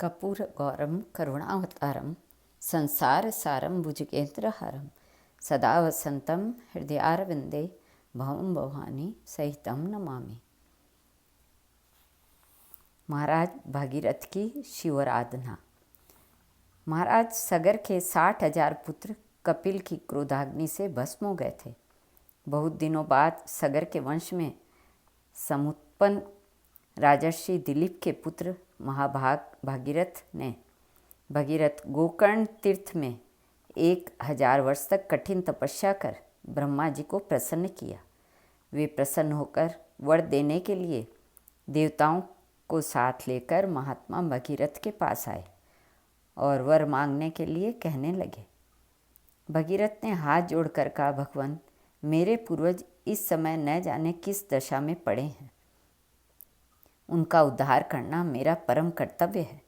कर्पूर गौरम करुणावतारम संसार सारम भुजगेंद्रहारम सदा वसंतम हृदयारविंदे भवम भवानी सहितम नमामि। महाराज भागीरथ की शिवाराधना। महाराज सगर के 60,000 पुत्र कपिल की क्रोधाग्नि से भस्म हो गए थे। बहुत दिनों बाद सगर के वंश में समुत्पन्न राजर्षि दिलीप के पुत्र महाभाग भगीरथ गोकर्ण तीर्थ में 1,000 वर्ष तक कठिन तपस्या कर ब्रह्मा जी को प्रसन्न किया। वे प्रसन्न होकर वर देने के लिए देवताओं को साथ लेकर महात्मा भगीरथ के पास आए और वर मांगने के लिए कहने लगे। भगीरथ ने हाथ जोड़कर कहा, भगवान, मेरे पूर्वज इस समय न जाने किस दशा में पड़े हैं। उनका उद्धार करना मेरा परम कर्तव्य है।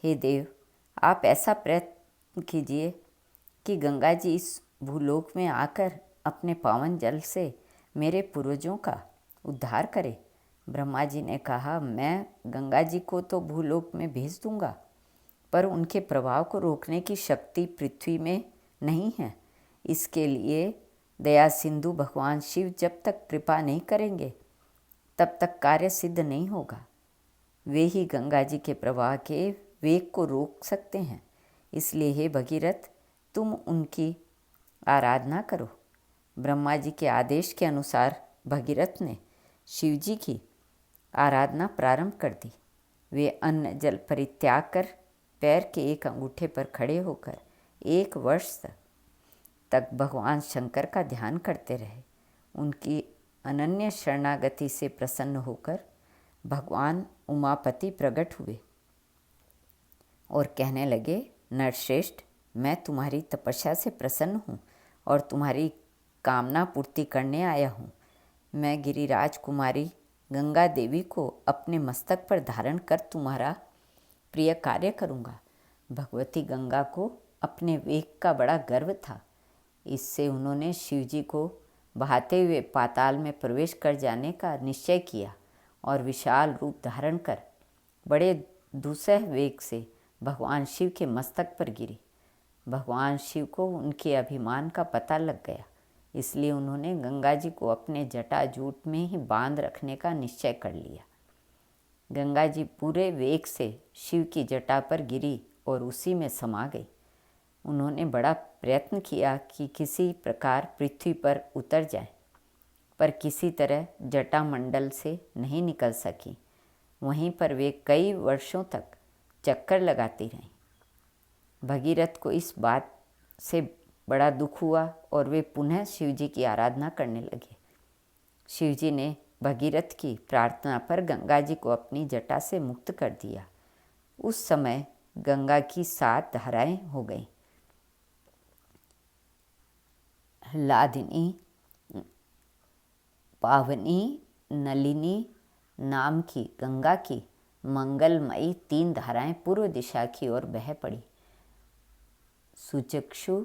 हे देव, आप ऐसा प्रयत्न कीजिए कि गंगा जी इस भूलोक में आकर अपने पावन जल से मेरे पूर्वजों का उद्धार करें। ब्रह्मा जी ने कहा, मैं गंगा जी को तो भूलोक में भेज दूंगा, पर उनके प्रभाव को रोकने की शक्ति पृथ्वी में नहीं है। इसके लिए दया सिंधु भगवान शिव जब तक कृपा नहीं करेंगे तब तक कार्य सिद्ध नहीं होगा। वे ही गंगा जी के प्रवाह के वेग को रोक सकते हैं। इसलिए हे भगीरथ, तुम उनकी आराधना करो। ब्रह्मा जी के आदेश के अनुसार भगीरथ ने शिव जी की आराधना प्रारंभ कर दी। वे अन्न जल परित्याग कर पैर के एक अंगूठे पर खड़े होकर 1 वर्ष तक भगवान शंकर का ध्यान करते रहे। उनकी अनन्य शरणागति से प्रसन्न होकर भगवान उमापति प्रकट हुए और कहने लगे, नरश्रेष्ठ, मैं तुम्हारी तपस्या से प्रसन्न हूँ और तुम्हारी कामना पूर्ति करने आया हूँ। मैं गिरिराज कुमारी गंगा देवी को अपने मस्तक पर धारण कर तुम्हारा प्रिय कार्य करूँगा। भगवती गंगा को अपने वेग का बड़ा गर्व था। इससे उन्होंने शिव जी को बहाते हुए पाताल में प्रवेश कर जाने का निश्चय किया और विशाल रूप धारण कर बड़े दुस्सह वेग से भगवान शिव के मस्तक पर गिरी। भगवान शिव को उनके अभिमान का पता लग गया, इसलिए उन्होंने गंगा जी को अपने जटाजूट में ही बांध रखने का निश्चय कर लिया। गंगा जी पूरे वेग से शिव की जटा पर गिरी और उसी में समा गई। उन्होंने बड़ा प्रयत्न किया कि किसी प्रकार पृथ्वी पर उतर जाए, पर किसी तरह जटा मंडल से नहीं निकल सकी। वहीं पर वे कई वर्षों तक चक्कर लगाती रहीं। भगीरथ को इस बात से बड़ा दुख हुआ और वे पुनः शिव जी की आराधना करने लगे। शिव जी ने भगीरथ की प्रार्थना पर गंगा जी को अपनी जटा से मुक्त कर दिया। उस समय गंगा की 7 धाराएं हो गईं। लादिनी, पावनी, नलिनी नाम की गंगा की मंगलमयी 3 धाराएं पूर्व दिशा की ओर बह पड़ी। सुचक्षु,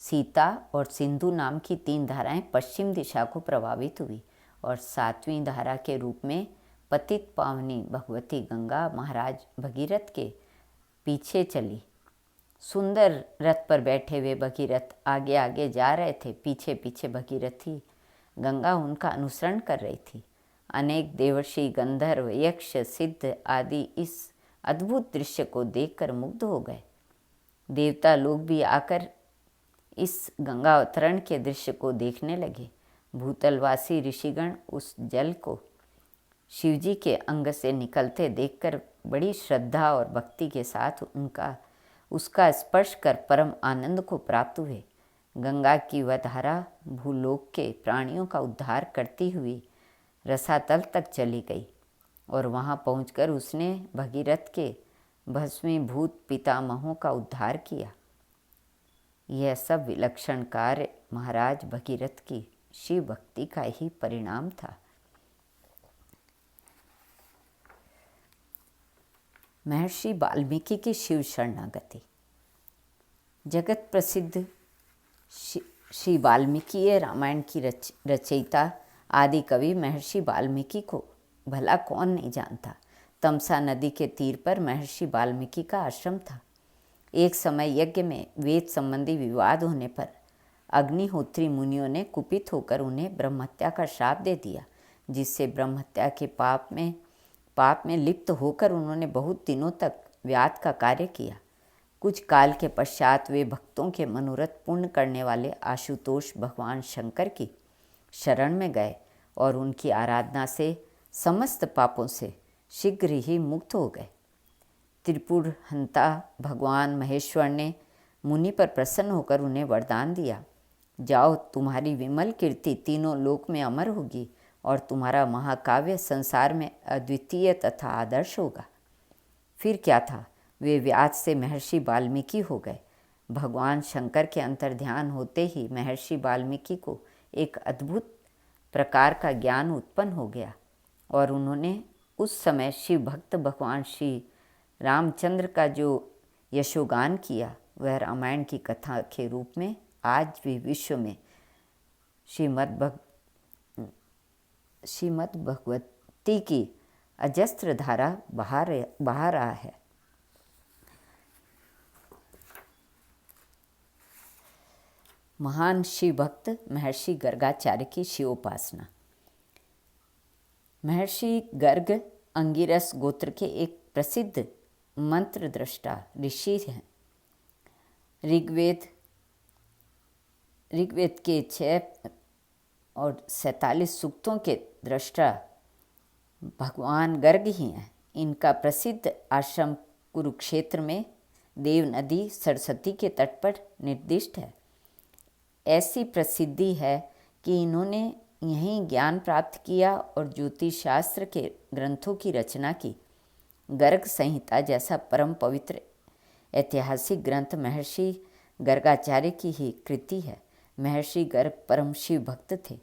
सीता और सिंधु नाम की 3 धाराएं पश्चिम दिशा को प्रभावित हुई और 7वीं धारा के रूप में पतित पावनी भगवती गंगा महाराज भगीरथ के पीछे चली। सुंदर रथ पर बैठे हुए भगीरथ आगे आगे जा रहे थे। पीछे पीछे भगीरथी गंगा उनका अनुसरण कर रही थी। अनेक देवर्षि, गंधर्व, यक्ष, सिद्ध आदि इस अद्भुत दृश्य को देखकर मुग्ध हो गए। देवता लोग भी आकर इस गंगा अवतरण के दृश्य को देखने लगे। भूतलवासी ऋषिगण उस जल को शिवजी के अंग से निकलते देखकर बड़ी श्रद्धा और भक्ति के साथ उसका स्पर्श कर परम आनंद को प्राप्त हुए। गंगा की वह धारा भूलोक के प्राणियों का उद्धार करती हुई रसातल तक चली गई और वहां पहुंचकर उसने भगीरथ के भस्मीभूत पितामहों का उद्धार किया। यह सब विलक्षण कार्य महाराज भगीरथ की शिव भक्ति का ही परिणाम था। महर्षि वाल्मीकि की शिव शरणागति। जगत प्रसिद्ध श्री वाल्मीकि रामायण की रचयिता आदि कवि महर्षि वाल्मीकि को भला कौन नहीं जानता। तमसा नदी के तीर पर महर्षि वाल्मीकि का आश्रम था। एक समय यज्ञ में वेद संबंधी विवाद होने पर अग्निहोत्री मुनियों ने कुपित होकर उन्हें ब्रह्महत्या का श्राप दे दिया, जिससे ब्रह्महत्या के पाप में लिप्त होकर उन्होंने बहुत दिनों तक व्याध का कार्य किया। कुछ काल के पश्चात वे भक्तों के मनोरथ पूर्ण करने वाले आशुतोष भगवान शंकर की शरण में गए और उनकी आराधना से समस्त पापों से शीघ्र ही मुक्त हो गए। त्रिपुर हंता भगवान महेश्वर ने मुनि पर प्रसन्न होकर उन्हें वरदान दिया, जाओ, तुम्हारी विमल कीर्ति तीनों लोक में अमर होगी और तुम्हारा महाकाव्य संसार में अद्वितीय तथा आदर्श होगा। फिर क्या था, वे व्यास से महर्षि वाल्मीकि हो गए। भगवान शंकर के अंतर्ध्यान होते ही महर्षि वाल्मीकि को एक अद्भुत प्रकार का ज्ञान उत्पन्न हो गया और उन्होंने उस समय शिव भक्त भगवान श्री रामचंद्र का जो यशोगान किया, वह रामायण की कथा के रूप में आज भी विश्व में श्रीमद् भगवती की अजस्त्र धारा बहा रहा है। महान शिव भक्त महर्षि गर्गाचार्य की शिवोपासना। महर्षि गर्ग अंगिरस गोत्र के एक प्रसिद्ध मंत्र दृष्टा ऋषि हैं। ऋग्वेद के 6 और 47 सूक्तों के दृष्टा भगवान गर्ग ही हैं। इनका प्रसिद्ध आश्रम कुरुक्षेत्र में देव नदी सरस्वती के तट पर निर्दिष्ट है। ऐसी प्रसिद्धि है कि इन्होंने यहीं ज्ञान प्राप्त किया और ज्योतिष शास्त्र के ग्रंथों की रचना की। गर्ग संहिता जैसा परम पवित्र ऐतिहासिक ग्रंथ महर्षि गर्गाचार्य की ही कृति है। महर्षि गर्ग परम शिव भक्त थे।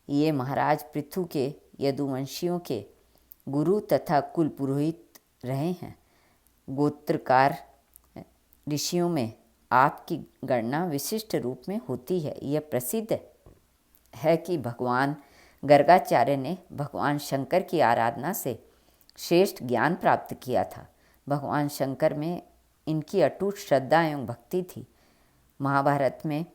ये महाराज पृथु के यदुवंशियों के गुरु तथा कुल पुरोहित रहे हैं। गोत्रकार ऋषियों में आपकी गणना विशिष्ट रूप में होती है। यह प्रसिद्ध है कि भगवान गर्गाचार्य ने भगवान शंकर की आराधना से श्रेष्ठ ज्ञान प्राप्त किया था। भगवान शंकर में इनकी अटूट श्रद्धा एवं भक्ति थी। महाभारत में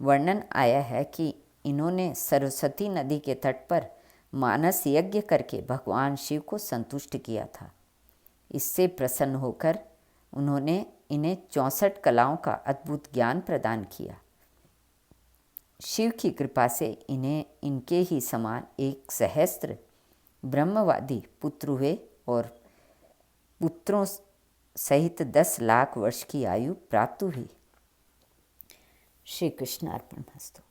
वर्णन आया है कि इन्होंने सरस्वती नदी के तट पर मानस यज्ञ करके भगवान शिव को संतुष्ट किया था। इससे प्रसन्न होकर उन्होंने इन्हें 64 कलाओं का अद्भुत ज्ञान प्रदान किया। शिव की कृपा से इन्हें इनके ही समान एक सहस्त्र ब्रह्मवादी पुत्र हुए और पुत्रों सहित 10 लाख वर्ष की आयु प्राप्त हुई। श्री कृष्ण अर्पणमस्तु।